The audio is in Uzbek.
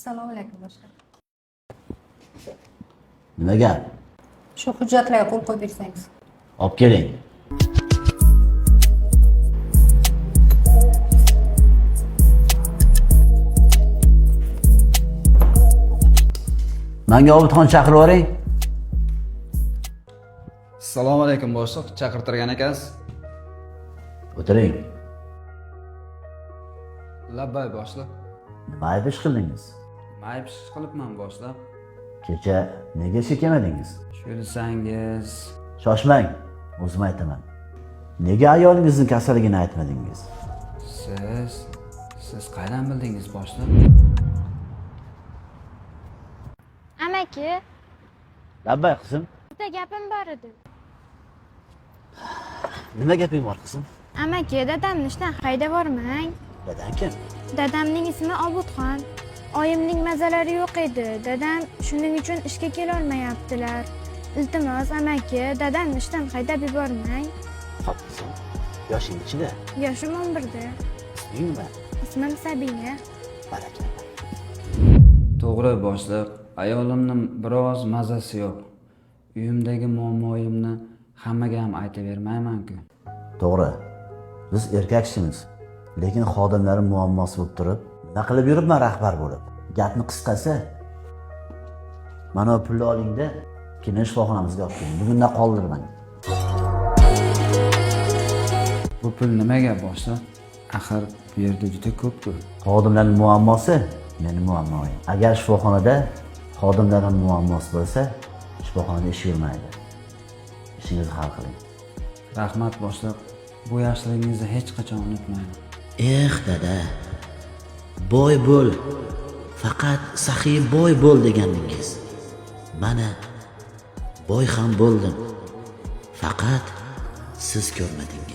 Assalomu alaykum boshliq. Nima gap? Shu hujjatlarga qo'l qo'yib bersangiz. Olib keling. Menga Obidxon chaqirib yuboring. Assalomu alaykum boshliq, chaqirtirgan ekansiz. O'tiring. Labbay boshliq. Nima ayb ish qildingiz? Mayib ish qilibman boshliq. Kecha nega ishga kelmadingiz? Shu desangiz, Shoshmang, o'zim aytaman. Nega ayolingizning kasalligini aytmadingiz? siz qayerdan bildingiz boshliq? Amaki, Labbay qizim. bitta gapim bor edi. Nima gaping bor qizim? Amaki, dadamni ishdan haydab yubormang. Dadang kim? Dadamning ismi Obidxon. Oyimning mazalari yo'q edi. Dadam shuning uchun ishga kela olmayaptilar. Iltimos, amaki, dadamni ishdan haydab yubormang. Xo'p qizim. Yoshing nechida? Yoshim 11da. Isming nima? Ismim Sabina. Baraka. To'g'ri boshliq, ayolimni biroz mazasi yo'q. Uyimdagi muammoyimni hammaga ham aytavermayman-ku. To'g'ri. Biz erkakshimiz. Lekin xodimlarim muammosi bo'lib turib, nima qilib yuribman rahbar bo'lib? Gapni qisqasi, mana bu pulni olingda, keyin shifoxonamizga olib keling. Bugundan qoldirmang. Bu pul nimaga boshliq? Axir bu yerda juda ko'p-ku. Xodimlarning muammosi meni muammoyim. Agar shifoxonada xodimlarning muammosi bo'lsa, shifoxonada ish yurmaydi. Ishingizni hal qiling. Rahmat boshliq. Bu yaxshiligingizni hech qachon unutmayman. Dada. Boy bo'l. Faqat saxiy boy bo'l deganingiz. Mana boy ham bo'ldim. Faqat siz ko'rmadingiz.